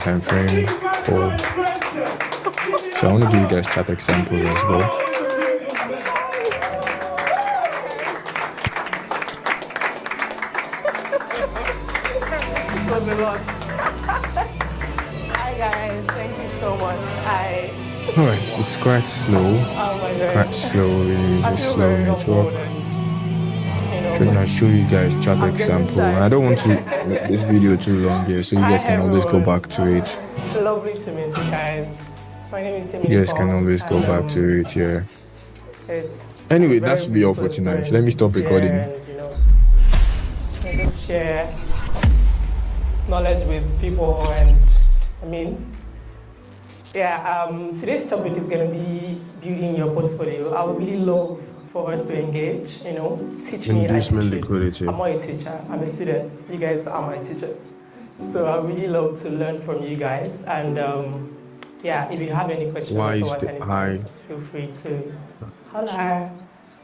time frame for. So I want to give you guys chat examples as well. Hi guys, thank you so much. Alright, it's quite slow. Oh my God. Quite slow, really, I just feel slow very network. humbled Trying to show you guys chat I'm getting example. shy. And I don't want to make this video too long here, so you guys can always go back to it. Lovely to meet you guys. My name is Teminikan. You guys can always go back to it, yeah. It's Anyway, that should be all for tonight. Let me stop recording. And, just share knowledge with people, and today's topic is going to be building your portfolio. I would really love for us to engage, teach me. Inducement liquidity. I'm not a teacher, I'm a student. You guys are my teachers. So I really love to learn from you guys. And if you have any questions, why is the high? Just feel free to holler.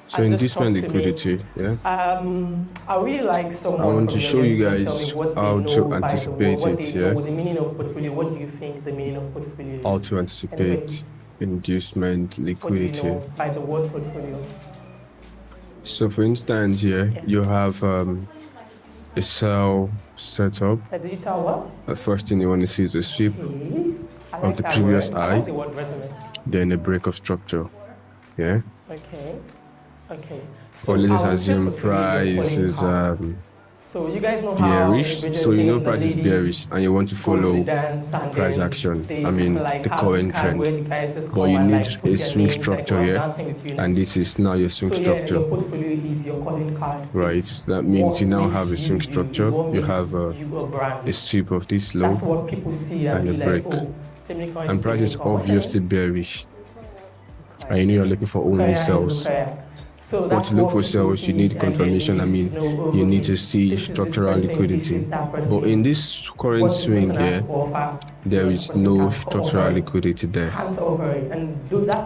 So inducement liquidity, yeah. I really like someone. I want to show you guys how to by anticipate what it, they yeah. know, the meaning of portfolio. What do you think the meaning of portfolio is? How to anticipate inducement What do liquidity. you know by the word portfolio? So for instance, you have a sell setup. A digital what? The first thing you want to see is a sweep Okay. I of like the that previous word. I high, like the word resume. then a break of structure, yeah. Okay. Or let's I would say assume portfolio price calling is card. So you guys know how bearish. So you know price is bearish, and you want to follow price action. The current trend. But you need a swing structure here, and this is now your swing structure. Your portfolio is your calling card. Right. That means you now have a swing structure. You have a sweep of this low. That's what people see and a break. And price is obviously bearish. And you know you're looking for only sells. So but to look for sales, you need confirmation. You need to see structural liquidity. But in this current swing here, there is no structural liquidity there.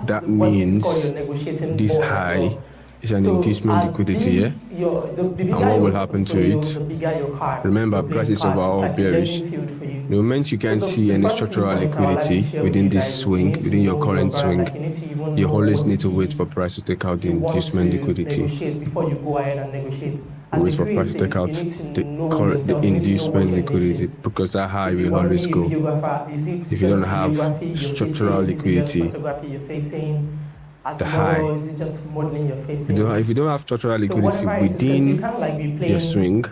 That means this high is an inducement liquidity here. And what will happen to it? Remember, price is overall bearish. The moment you can't see any structural liquidity within this swing, within your current swing, you always need to wait for price to take out the inducement liquidity. Wait for price to take out the inducement liquidity, because that high will always go. If you don't have structural liquidity, the high. If you don't have structural liquidity within your swing,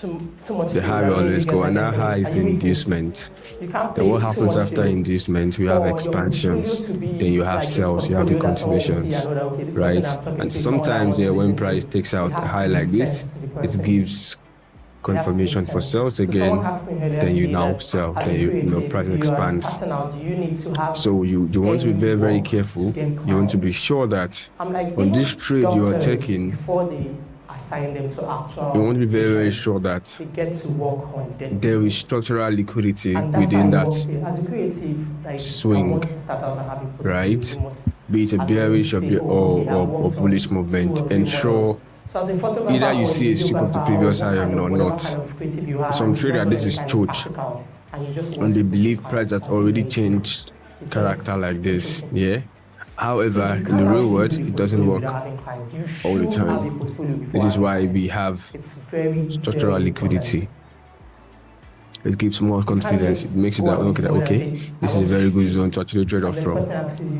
the high will always go, and that high is the inducement. Then what happens after inducement? We have expansions, then you have sells, you have the continuations, right? And sometimes when price takes out a high like this, it gives confirmation for sells again, then you now sell, then price expands. So you want to be very, very careful. You want to be sure that on this trade you are taking, you want to be very, very sure that there is structural liquidity within that swing, right? Be it a bearish or bullish movement. Ensure either you see a sweep of the previous high or not. Some traders, this is truth, and they believe price has already changed character like this, yeah. However, in the real world, it doesn't work all the time. This is why we have structural liquidity. It gives more confidence. It makes you that okay, this is a very good zone to actually trade off from.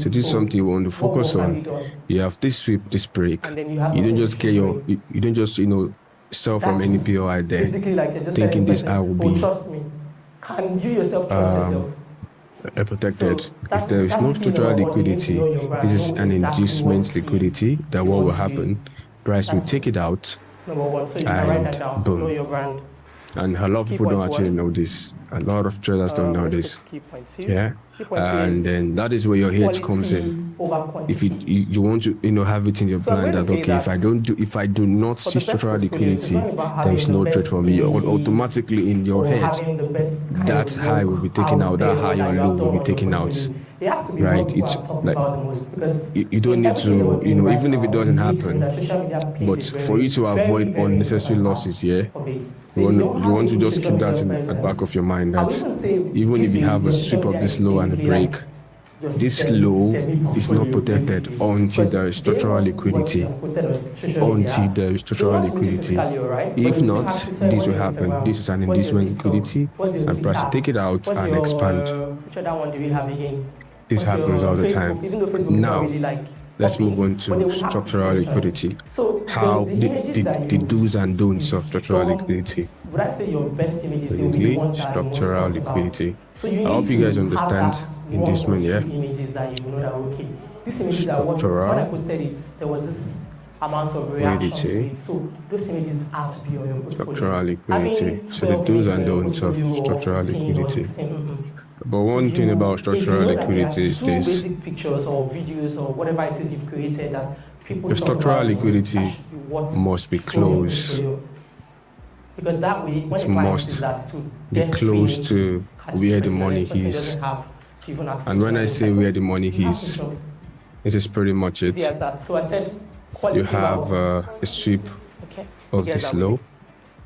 So this is something you want to focus on. You have this sweep, this break. You don't just get you don't just sell from any POI there, thinking this high will be protected. If there is no structural liquidity, this is an inducement liquidity. That what will happen? Price will take it out, and boom. And a lot of people don't actually know this. A lot of traders don't know this. Yeah. And then that is where your hedge comes in. If you want to have it in your plan that okay, if I do not see structural liquidity, there is no trade for me. Automatically in your head, that high will be taken out, that high or low will be taken out. Right? It's like you don't need to, even if it doesn't happen, but for you to avoid unnecessary losses, yeah, you want to just keep that in the back of your mind. mind I that would even say even if you have a this sweep of this low and a break, this low is not protected until there is structural liquidity. Until there is structural liquidity. If not, this will happen. This is an inducement liquidity, and price will take it out and expand. Which other one do we have again? This happens all the time. Even though Facebook Now, is not really let's move on to structural liquidity. So how the do's and don'ts of structural liquidity. Would I say your best images? Basically, structural liquidity. I hope you guys understand inducement, yeah? Images that you know that okay. These images are what when I posted it, there was this amount of reaction to it. So those images have to be on your portfolio. Structural liquidity. So the do's and don'ts of structural liquidity. But one thing about structural liquidity is this. Basic pictures or videos or whatever it is you've created that people the structural liquidity must be close. Because that way, when it must be close to where the money is. And when I say where the money is, this is pretty much it. So I said, you have a sweep of this low,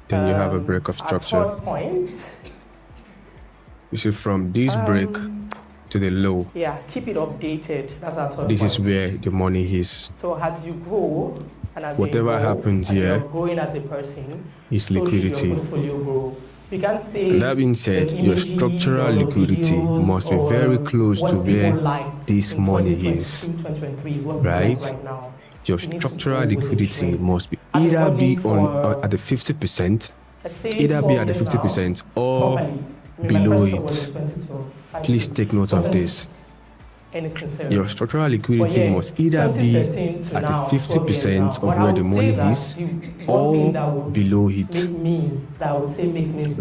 then you have a break of structure. You see, from this break to the low, keep it updated. That's our third this point. is where the money is. So as you grow and as whatever happens here growing as a person, is liquidity. You can say, and that being said, your structural liquidity must be very close to where this money is, right? Your structural liquidity must be either be on at the 50%, either be at the 50% or below it. Please take note of this. Your structural liquidity must either be at the 50% of where the money is or below it. You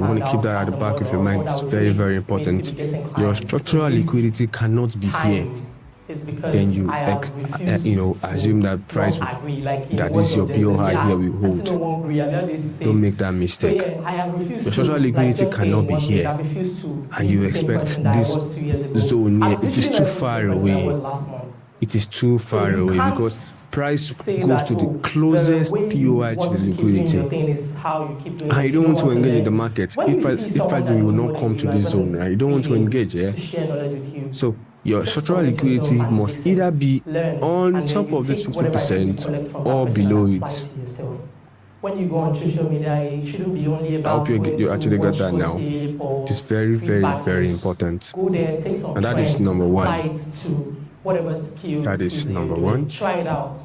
want to keep that at the back of your mind. It's very, very important. Your structural liquidity cannot be here. Then you assume that price that is your BOI here we hold. Don't make that mistake. Your structural liquidity cannot be here, and you expect this zone here. It is too far away. It is too far away because price goes to the closest POI to the liquidity. And you don't want to engage in the market if price will not come to this zone, right? You don't want to engage, yeah? So your structural liquidity must either be on top of this 50% or below it. When you go on social media, it shouldn't be only about. I hope you actually got that now. It is very, very, very important. Go there, take some and that is number one. Whatever skill. That is number one. Try it out.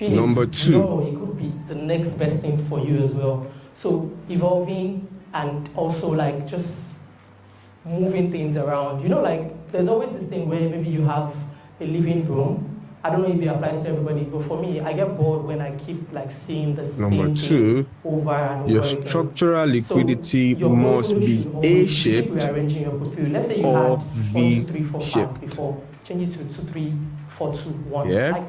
Number two. It could be the next best thing for you as well. So evolving and also like just moving things around. You know, like there's always this thing where maybe you have a living room. I don't know if it applies to everybody, but for me, I get bored when I keep like seeing the same thing over and over. Your structural liquidity must be A-shaped Let's say you or had V-shaped. before. Change it to 2, 3, 4, 2, 1. Yeah. Like,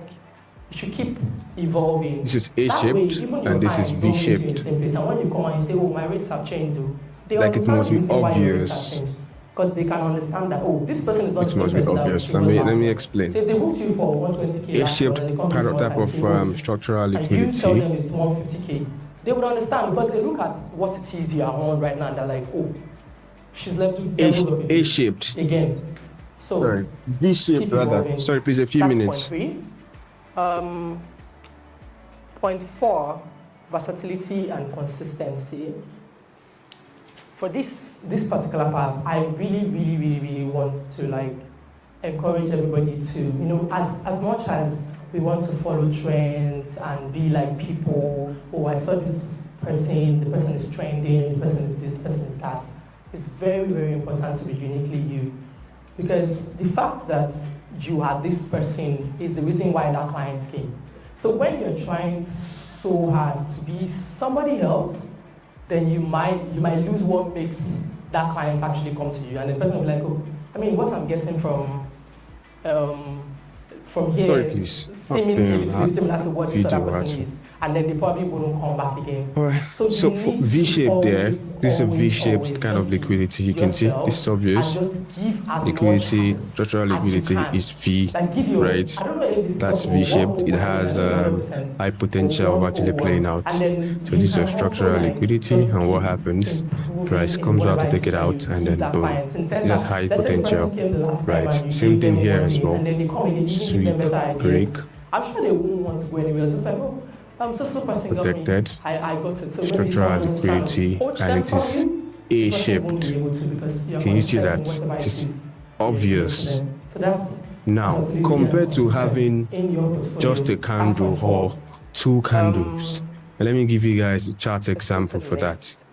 you should keep evolving. This is A-shaped and this is V-shaped. And when you come and you say, oh, my rates have changed, they like it must be obvious. Because they can understand that, oh, this person is not it must be obvious. Let me explain. So if they booked you for 120K, A-shaped type of structural liquidity. And you tell them it's 150K, they would understand because they look at what it is you are on right now and they're like, oh, she's left to A-shaped. Again. So, sorry, V-shaped rather. Evolving. Sorry, please, a few That's minutes. Point 4, versatility and consistency. For this particular part, I really want to like encourage everybody to, you know, as much as we want to follow trends and be like people, oh, I saw this person, the person is trending, the person is this, the person is that. It's very, very important to be uniquely you. Because the fact that you are this person is the reason why that client came. So when you're trying so hard to be somebody else, then you might lose what makes that client actually come to you. And the person will be like, oh, I mean, what I'm getting from here is seemingly similar to what this other person is. And then they probably wouldn't come back again. All right. So for V-shape there, This is a V-shaped always kind of just be liquidity. You can see yourself this is obvious. and just give as Liquidity, much structural as you liquidity can. is V, Like give your, right? I don't know if this is That's possible, V-shaped. It 101, has I don't know 100%, high or potential of actually playing 101. out. And then So you this is a can also structural like liquidity, just and what keep happens? improving Price in comes out to whatever it take is it that you out, and give then that boom. client. In the sense This has that, high let's say the potential, person came the last time right? and you Same gave thing them here one as in, well. and then they come in, they even give them Sweep, better ideas. break, I'm sure they won't want to go anywhere. It's just like, oh, so person got me. protected, I got it. So maybe structural someone is trying to liquidity, poach and them it from is you. The person won't A-shaped. be able to because you're Can you see consistent in that? whatever It it is is you're giving to obvious. them. So that's Now, versatility compared and to consistency having in your portfolio. just a That's candle point four. or two candles, and let me give you guys a chart Let's go to example the for that. next.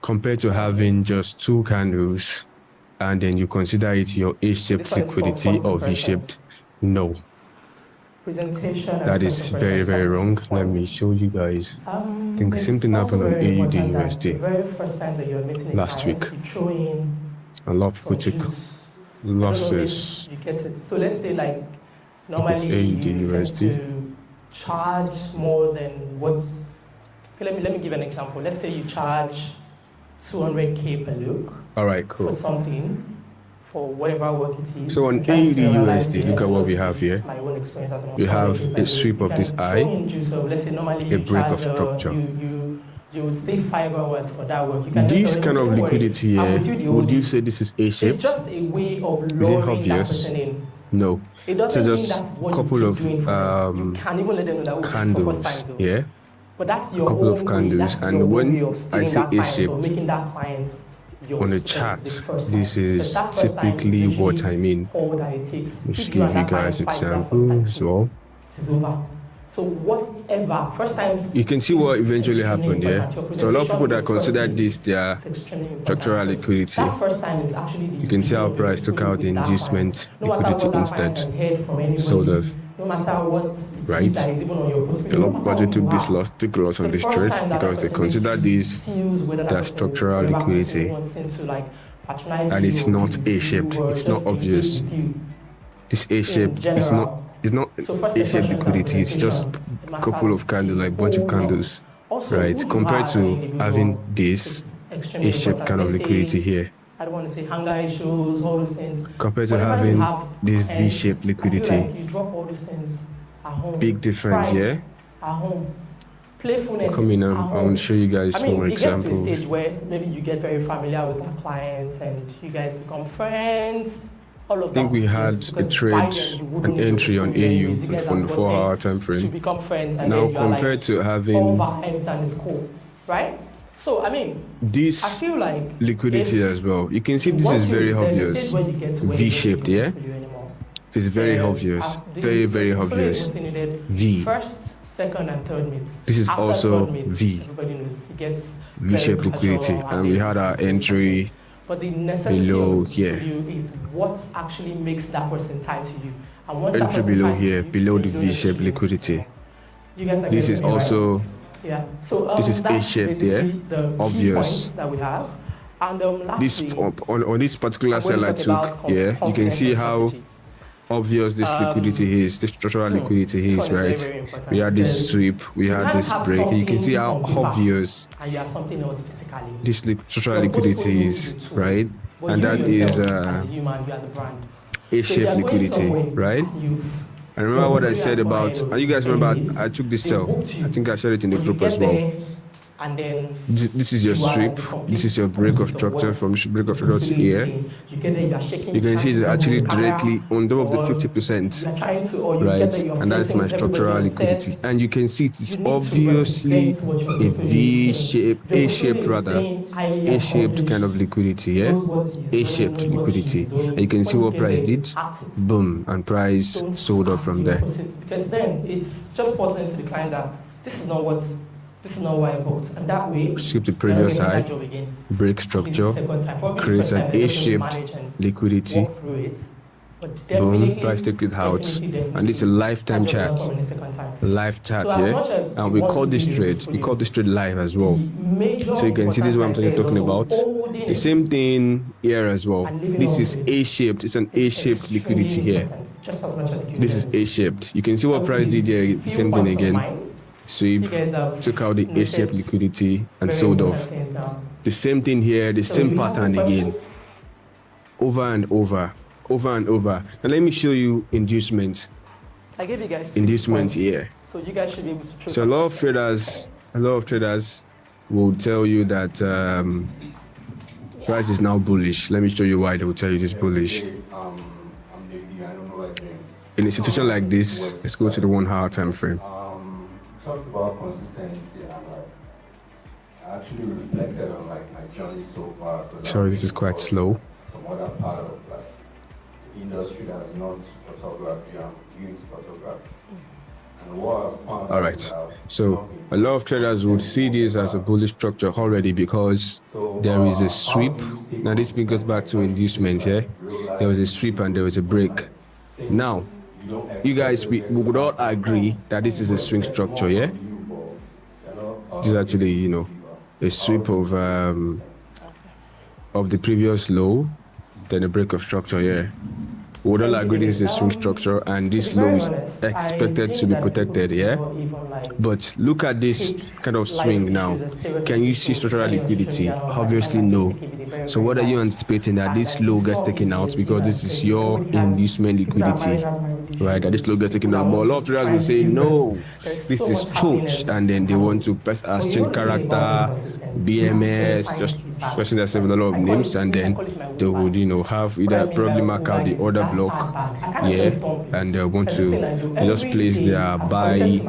Compared to having just two candles, and then you consider it your A-shaped This one is for liquidity first or impressions. V-shaped. No, Presentation and that first is very, impressions. very That's the wrong. fifth Let point. me show you guys. I think the It's same thing also happened on very AUD important that USD the very first time that you're meeting a last client, week. you throw in A lot of people some took juice. I losses. don't know if you get it. So let's say like It's normally AUD you tend USD. to charge more than what's. Okay, let me give an example. Let's say you charge 200K per look All right, for cool. something, for whatever work it is. So on I'm trying to AUD generalize USD, here. look I at don't what know we if have it's here. my own experience as We have 200K per a look. sweep You of can this throw eye, in juice. So let's say normally a you break charge of structure. you would stay 5 hours for that work. You can just This tell them, kind okay, of don't worry, liquidity I'm here, with you the whole would you day. say this is It's A-shaped? just a way of Is it luring that obvious? person in. No. It So doesn't mean just that's what couple you of keep doing for them. You can even let them know that, oh, this is for first candles time, though. here, But that's a your couple of own way. candles, That's your and own way when of I stealing say that client or A-shaped making that client yours. on the Because chart, it's the first time. this Because is that first time is typically what literally I mean. all that it takes. Let's If you and give you that client guys fight that first time example as too, well. it is over. So whatever, first time You can see what eventually happened here. So a lot of people that consider this their structural liquidity, that first time is actually the you can see how beginning of your price took portfolio out the with that client. inducement No matter liquidity what that client instead. has heard from anybody, Sort of, no matter what it right? is that is even on your A portfolio, lot no of matter people who you took are, loss on the this first trade time that because they person meets consider you, this sees whether that their person is structural forever person liquidity, wanting to like patronize and you it's or be not with A-shaped. you or It's just not be obvious. with you This in A-shaped is not. general. It's not So first A-shaped impressions and liquidity. It's just presentation, it a couple matters of candles, a like bunch of whole lot. candles, Also, right? who you Compared are as an to having individual this is extremely A-shaped important. kind of Let's liquidity say, here, I don't want to say hunger issues, all those things. compared to Whenever you having have this clients, V-shaped I feel liquidity. like you drop all those things at home. Big difference, Pride yeah? at home. Playfulness Come in, at I'm home. going to show you guys I mean, more it gets to a examples. stage where maybe you get very familiar with that client and you guys become friends. All of I think that. we had Yes, a because trade, by then you wouldn't an need your entry on portfolio anyways. You AU guys from have the gotten 4-hour time to frame. become friends and Now then you are compared like to all having vibes and it's cool, right? So I mean, I this feel like liquidity if as well, you can see this once is very there's a obvious. stage where you get to where you don't need V-shaped, your yeah? portfolio anymore. It's very Where obvious. the Very portfolio is obvious. mostly needed V. first, second, and third meet. This is After also third meet, V. everybody knows it gets V-shaped very casual liquidity. And we they had our do something. entry But the necessity below of the here. portfolio is what actually makes that person tied to you. And once that Entry person below ties to here, you, below then the you don't V-shaped necessarily need it liquidity. anymore. You guys are This getting is me, right? also, Yeah. So this is that's A-shaped, basically yeah? the key Obvious. points that we have. And This lastly, on this particular I'm going sell to I talk took, about yeah, you can confidence see and how strategy. obvious this liquidity is, this structural liquidity This is, one is very, right? very important. We had this because sweep, we you had can't this have break. You can see something how on paper obvious and you have something else physically. this structural Your portfolio liquidity is is, a tool, right? but And you that yourself, is as a human, you are the brand. So you A-shaped are going liquidity, somewhere right? and you I remember what I portfolio said has gone about, ahead of and you you guys remember anyways. I took this They sell. booked you, I think I shared it in the but you group get as well. there and then This is your you are like sweep. the complete This is your break of opposite of structure what from break of the structure to portfolio is here. saying. You get there, you are shaking You can hands see it's with actually the camera, directly on top of the or 50%, you are trying to, or you right? get there, you're And that's flirting my with everybody structural on set. liquidity. And you can see it's You need to obviously represent what your a portfolio is saying. V-shaped, Your A-shaped portfolio is rather, saying highly A-shaped kind of accomplished, liquidity, yeah? knows what he's doing, A-shaped knows what she's liquidity. doing. And you can see When you what get price there, did. act it. Boom, and price Don't sold off act from the there. opposite, because then it's just pointing to the client that this is not what I bought, and that way Skip the you're not previous getting high, that job again. break At least structure, second time, probably the creates first an time they're just going to A-shaped manage and liquidity. walk through it. But Boom, definitely, price take it out. definitely, And this is a lifetime that job will not chart. come in the second time. Live chart, So as yeah? much as And you we want call to this build a trade, we portfolio, call this trade live as the well. major So you can see this is what I'm important talking there is about. also holding The it same thing here as well. and living This up is to it. A-shaped. It's an It's A-shaped liquidity extremely here. important, just as much as giving This is them it. A-shaped. You can see what And price with did these here. The few same thing points of again. mine, sweep, You guys have took out the noted H-shaped liquidity and very sold important off. things down. The same thing here, the So same do we have pattern any again, questions? over and over, over and over. Now let me show you inducement. I gave you guys 6 Inducement points, here. so you guys should be able to throw So a some lot of questions. traders will tell you that price is now bullish. Let me show you why they will tell you this bullish. In a situation like this, let's go to the 1 hour time frame. Talked about consistency and I actually reflected on my journey so far. Sorry, this is quite slow. Some other part of industry that's not photography and youth photography. And what I've found All right. So a lot of traders would see this as a bullish structure already because there is a sweep. Now this goes back to inducement here. There was a sweep and there was a break. Now, you guys, we would all agree that this is a swing structure, yeah? This is actually, a sweep of the previous low, then a break of structure, yeah? We would all agree this is a swing structure and this low is expected to be protected, yeah? But look at this kind of swing now. Can you see structural liquidity? Obviously, no. So what are you anticipating, that this low gets taken out because this is your inducement liquidity, right? That this low gets taken out. But a lot of traders will say, no, this is choked, and then they want to press as change character, BMS, just pressing themselves with a lot of names, and then they would, have either probably mark out the order block, yeah, and they want to just place their buy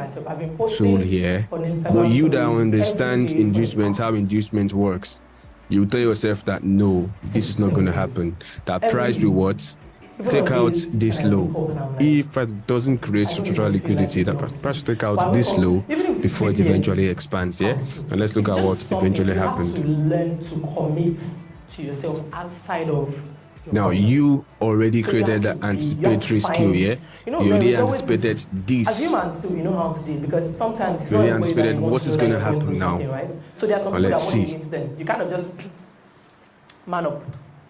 tool here. But you that understand inducement, how inducement works, you tell yourself that no, this is not going to happen. That price will what? Take out this low. If it doesn't create structural liquidity, that price will take out this low before it eventually expands, yeah? And let's look at what eventually happened. You have to learn to commit to yourself outside of now you already created the anticipatory skill, yeah? You already anticipated this. As humans too, we know how to do it because sometimes it's You not already everybody that anticipated wants what to is know going that to you're happen now. something, right? So there are some Well, people that let's want see. to meet them. You kind of just man up.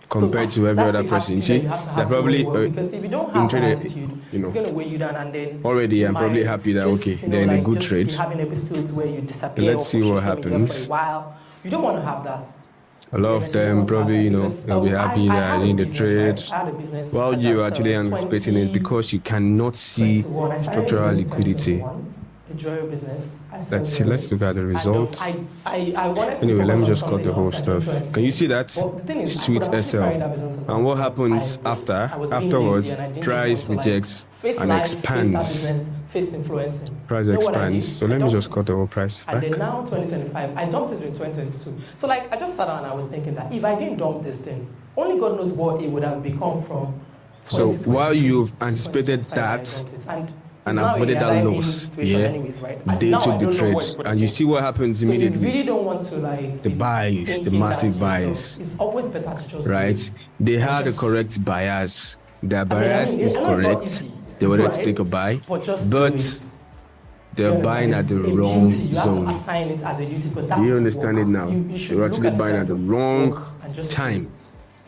Compared to every other person, you see, they're probably because if you don't have that interested, attitude, it's going to weigh you down, and then already I'm probably happy that okay, they're in a good just trade. be having episodes where you disappear. Let's see what happens. For a while. You don't want to have that. A lot of them probably, they'll be happy that I need the trade. While you're actually anticipating it because you cannot see structural liquidity. Enjoy your business. Let's see, let's look at the results. Anyway, let me just cut the whole stuff. Can you see that? Sweet SL. And what happens afterwards, price rejects and expands. Price expands. So let me just cut the whole price back. And then now 2025, I dumped it in 2022. So I just sat down and I was thinking that if I didn't dump this thing, only God knows what it would have become from. So while you've anticipated that and avoided that loss, yeah, they took the trade, and you see what happens immediately. So you really don't want to the buys, the massive buys. It's always better to just right. They had the correct bias. Their bias is correct. They wanted to take a buy, but they're buying at the wrong zone. You understand it now? You're actually buying at the wrong time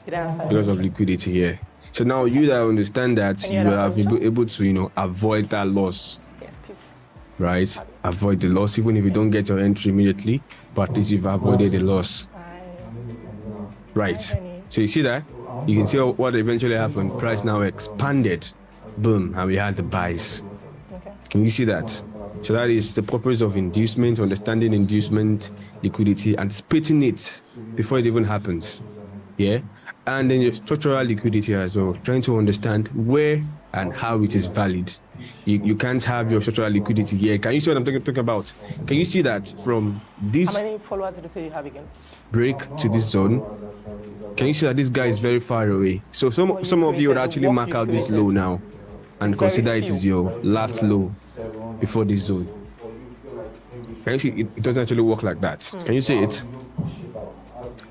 because of liquidity here. So now you that understand that, you have been able to, avoid that loss, right? Avoid the loss, even if you don't get your entry immediately, but at least you've avoided the loss, right? So you see that? You can see what eventually happened. Price now expanded, boom, and we had the buys. Can you see that? So that is the purpose of inducement, understanding inducement, liquidity, and splitting it before it even happens, yeah? And then your structural liquidity as well, trying to understand where and how it is valid. You can't have your structural liquidity here. Can you see what I'm talking about? Can you see that from this how many followers did you say you have again? Break to this zone? Can you see that this guy is very far away? So some of you would actually mark out this low now and consider it is your last low before this zone. Can you see it doesn't actually work like that? Can you see it?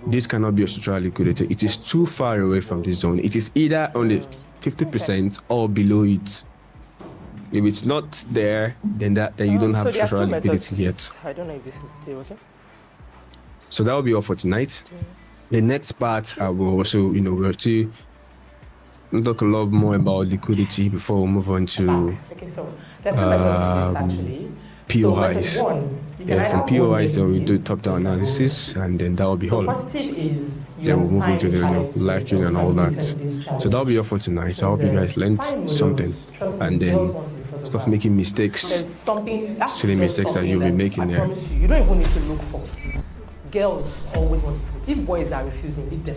This cannot be a structural liquidity. It is too far away from this zone. It is either on the 50% or below it. If it's not there, then you don't have structural liquidity yet. I don't know if this is still okay. So that will be all for tonight. The next part, I will also, we'll still talk a lot more about liquidity before we move on to. Okay, so there are two methods to this actually. So method POIs. one, you can Yeah, either from own POIs, then we negative do top-down or analysis, and then that will be so all. positive is you Then we'll move assign into a the challenge to live stream yourself. and You all can that. put 10 days So challenge. that'll be all for tonight. I hope you guys learned Find something, models. Trust and me, girls then want to be stop photographed. making There's mistakes, something that's silly just mistakes that something you'll be that making I there. promise you, you don't even need to look for. Girls always want to. If boys are refusing, leave them.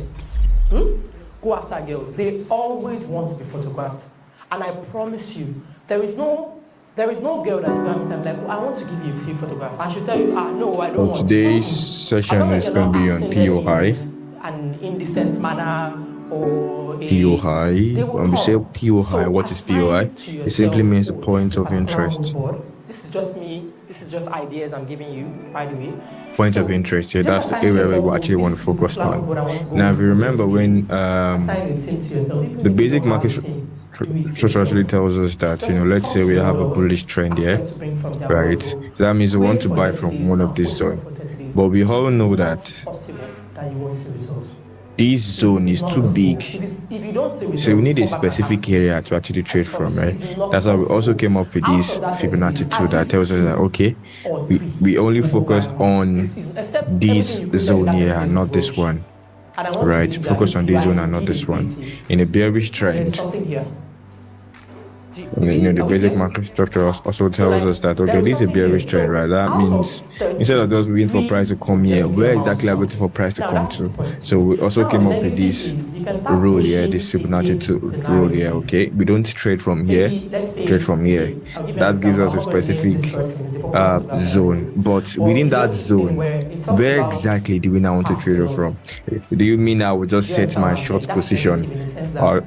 Go after girls. They always want to be photographed, and I promise you, there is no girl that you have time like, oh, I want to give you a free photograph. I should tell you, no, I don't So want. today's As session long as is you're going not to be on asking them POI. in an indecent manner or POI. they will When we say come. POI, So what is assign POI? to It simply yourself, means a this point is a of particular interest. mood board. This is just me. This is just ideas I'm giving you, by the way. Point So of interest. Yeah, just that's the assign to area yourself, we actually want to this focus particular mood board I on. want to go Now, if you for remember 20 when minutes. Assign a team to yourself. Even the if you basic don't have market a team, structure actually tells us that, let's say we have a bullish trend here, right? So that means we want to buy from one of these zones. But we all know that this zone is too big. So we need a specific area to actually trade from, right? That's why we also came up with this Fibonacci tool that tells us that, okay, we only focus on this zone here and not this one, right? Focus on this zone and not this one. In a bearish trend, the basic market structure also tells us that, okay, this is a bearish trend, right? That means instead of just waiting for price to come here, where exactly are we waiting for price to come to? So we also came up with this rule here, this Fibonacci rule here, okay? We don't trade from here, trade from here. That gives us a specific zone. But within that zone, where exactly do we now want to trade it from? Do you mean I will just set my short position or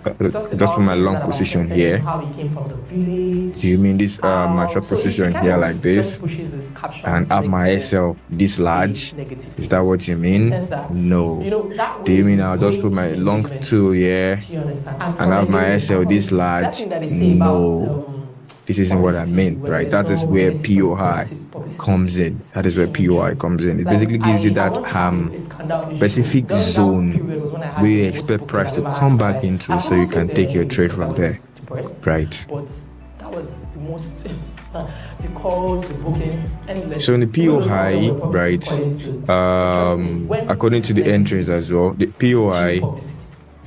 just put my long position here? Do you mean this my short position here like this and have my SL this large? Is that what you mean? No. Do you mean I'll just put my long tool here and have my SL this large? No. This isn't what I meant, right? That is where POI comes in. That is where POI comes in. It basically gives you that specific zone where you expect price to come back into, so you can take your trade from there, right? But that was the most the calls, the bookings, endless. So in the POI, right, according to the entries as well, the POI,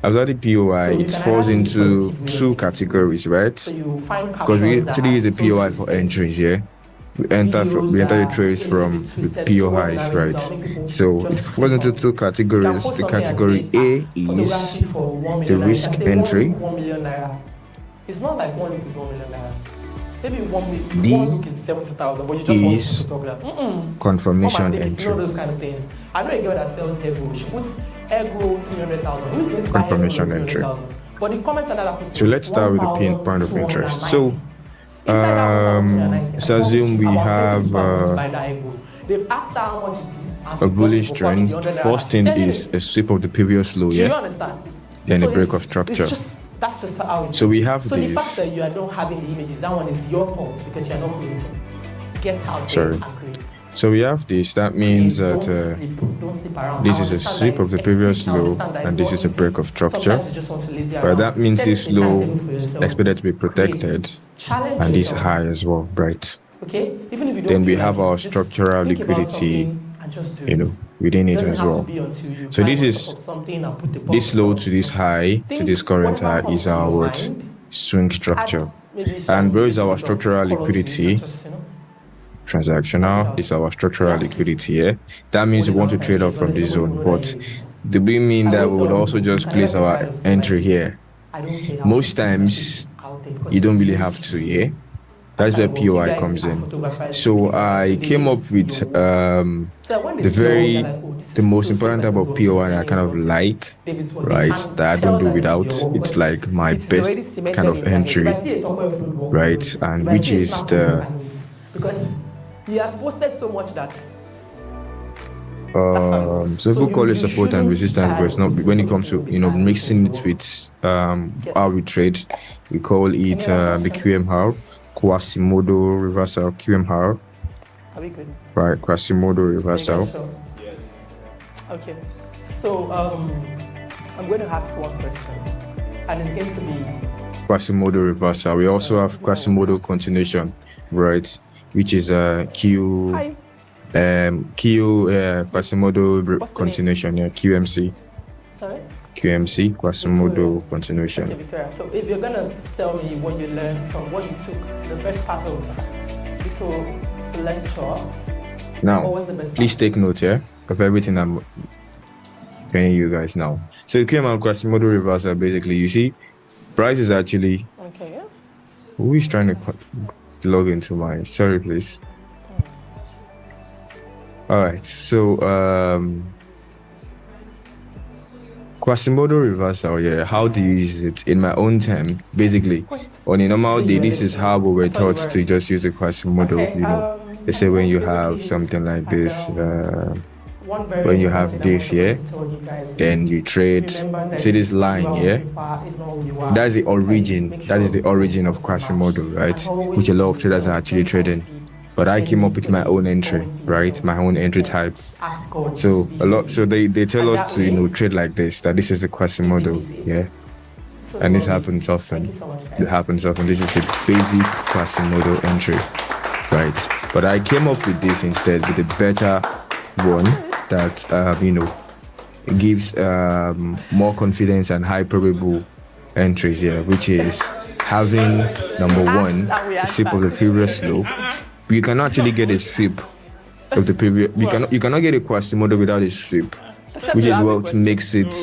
after the POI, it falls into two categories, right? Because we actually use a POI for entries, yeah. We enter the trades from the POIs, right? So it falls into two categories. The category A is the risk entry. It's not like 1 look is 1 million naira. Maybe one look is 70,000, but you just want to photograph. Confirmation entry. You know those kind of things. I know a girl that sells egg she puts egg roll 300,000. Who's going to buy Confirmation entry. But the comments are not that. So let's start with the point of interest. So let's assume we have they've asked her how much it is. A bullish trend. First thing is a sweep of the previous low, You yeah, understand? then a break of structure. That's just how it is. So we have so the fact this. that you are not having the images, that one is your fault because you are not creating. Get out there Sorry. and create. So we have this. That means Don't that sleep. Don't sleep around. this I is a understand sweep that of the it's previous hectic. I low, understand that and it's this is not a break easy. of structure. Sometimes you just want to lazy But around. that means Set this a low timetable for yourself. expected to be protected, Challenge and this yourself. high as well, right? Okay? Even if you don't Then we feel have like our it, just structural think about liquidity, something and just do you it. know, within it Doesn't as have to well. be until you So climb this on is top of something and put the this bump low on. to this high to Think this current whatever high comes is to your our what? mind, Swing structure. add maybe some And where is our little structural color to it and liquidity? just, Transactional is our structural liquidity here. That means we want to trade off from this zone. But do we mean that we would also just place our entry here? I don't care how Most much times out there because you don't really it's have just- to, yeah. That's where POI comes in. So I came up with the most important type of POI that I kind of like, right? That I don't do without. It's like my best kind of entry, right? And which is the because he has posted so much that so people call it support and resistance, but it's not when it comes to mixing it with how we trade. We call it the QMR, Quasimodo reversal. QMR. Are we good? Right, Quasimodo reversal. Yes. Okay. So I'm going to ask one question, and it's going to be Quasimodo reversal. We also have Quasimodo continuation, right? which is Q Hi. Quasimodo What's the continuation, yeah, QMC. Sorry? QMC, Quasimodo Victoria. continuation. Okay, Victoria. So if you're gonna tell me what you learned from what you took, the best part of this whole lecture, what Now, was the best please part? take note here of everything I'm telling you guys now. So QML Quasimodo reversal, basically, you see, price is actually, Okay, yeah. who is trying to log into my, sorry, please. All right, so Quasimodo reversal, yeah, how do you use it? In my own term, basically, on a normal day, this is how we were taught to just use the Quasimodo, Okay, you know. They say when you have basically something like and, this, one very when you important have thing I this here, want to tell you guys is then you trade, remember that see this line your here, paper is not who you are. that's the Physically, origin, make that is sure the origin of you match. Quasimodo, right? And always Which a lot of use traders are actually very high trading. speed. But I came up with my own Always entry, use right? My own entry type. Ask God So to be a lot, with so you. they tell And us that to, you know, way, trade like this, that this is the Quasimodo, easy. yeah? So And this slowly. happens Thank often. you so much, guys. It happens often. This is the basic Quasimodo entry, right? But I came up with this instead with a better one that, you know, it gives more confidence and high probable entries here, which is having number one, the sweep of the previous low. You can actually get a sweep of the previous. You cannot get a Quasimodo without a sweep, which is what makes it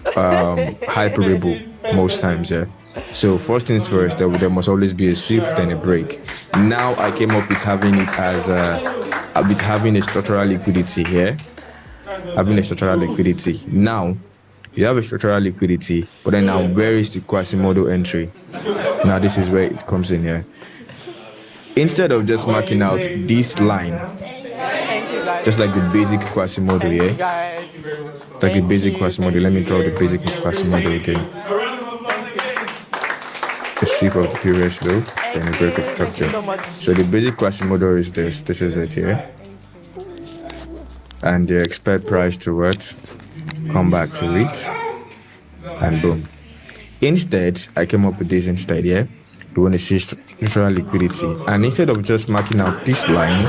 high probable most times. Yeah. So first things first, there must always be a sweep, then a break. Now I came up with having it as with having a structural liquidity here. Having a structural liquidity. Now, you have a structural liquidity, but then now where is the Quasimodo entry? Now this is where it comes in here. Instead of just marking out this line, just like the basic Quasimodo here, like the basic Quasimodo. Let me draw the basic Quasimodo again. The sweep of the previous low, then a break of structure. So the basic Quasimodo is this. This is it here. And you expect price to what? Come back to it, and boom. Instead, I came up with this instead, yeah? You want to see structural liquidity. And instead of just marking out this line,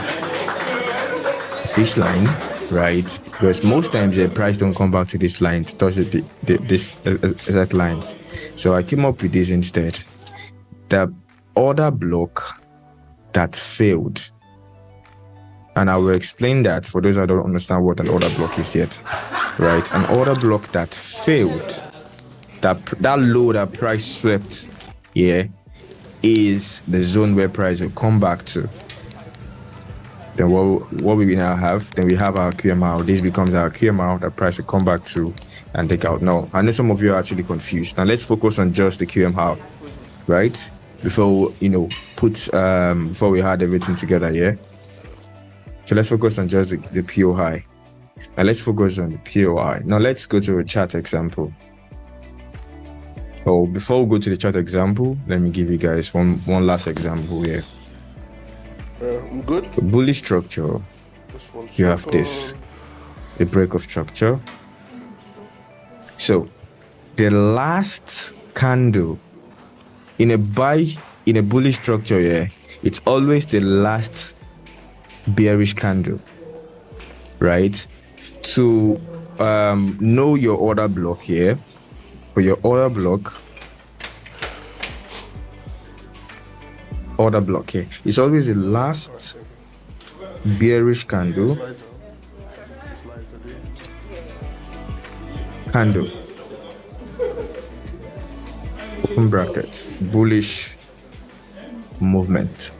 right? Because most times the price don't come back to this line to touch that line. So I came up with this instead. The order block that failed. And I will explain that for those that don't understand what an order block is yet, right? An order block that failed, that low that price swept, yeah, is the zone where price will come back to. Then what we now have, then we have our QMR. This becomes our QMR that price will come back to and take out. Now, I know some of you are actually confused. Now let's focus on just the QMR, right? Before, you know, before we had everything together, yeah? So let's focus on just the POI. Now let's focus on the POI. Now let's go to a chart example. Oh, before we go to the chart example, let me give you guys one last example here. I'm good. A bullish structure. You have this, the break of structure. So the last candle in a bullish structure, yeah, it's always the last bearish candle, right? To know your order block here, for your order block here, it's always the last bearish candle, open bracket, bullish movement,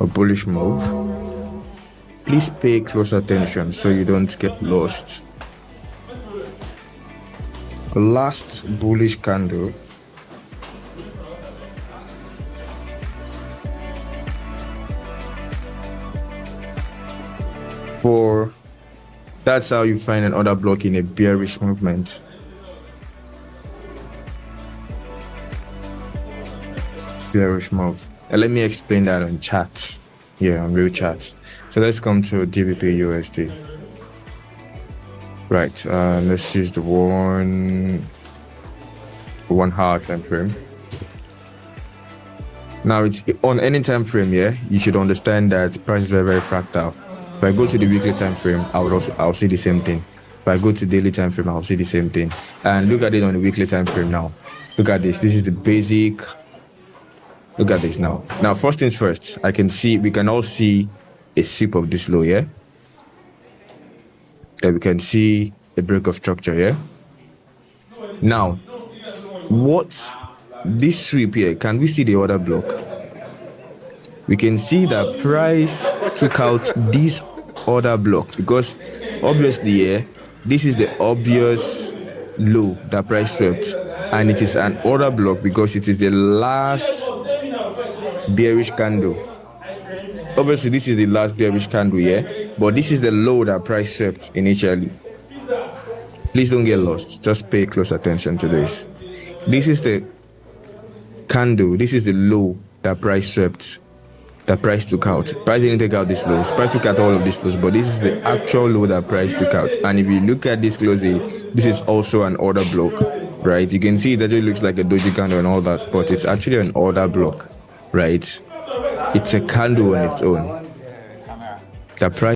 a bullish move. Please pay close attention so you don't get lost. Last bullish candle that's how you find an order block in a bearish movement. Bearish move. And let me explain that on chat. Yeah, on real chat. So let's come to GBP USD. Right, let's use the 1 hour time frame. Now it's on any time frame, yeah. You should understand that price is very, very fractal. If I go to the weekly time frame, I'll see the same thing. If I go to daily time frame, I'll see the same thing. And look at it on the weekly time frame now. Look at this. This is the basic. Look at this now. Now, first things first, we can all see a sweep of this low, yeah? That we can see a break of structure, yeah? Now, this sweep here, can we see the order block? We can see that price took out this order block because obviously, yeah, this is the obvious low that price swept, and it is an order block because it is the last bearish candle. Obviously, this is the last bearish candle, yeah, but this is the low that price swept initially. Please don't get lost. Just pay close attention to this. This is the candle. This is the low that price swept. That price took out. Price didn't take out this lows. Price took out all of these lows, but this is the actual low that price took out. And if you look at this closely, this is also an order block, right? You can see it actually looks like a doji candle and all that, but it's actually an order block, right? It's a candle on its own. The price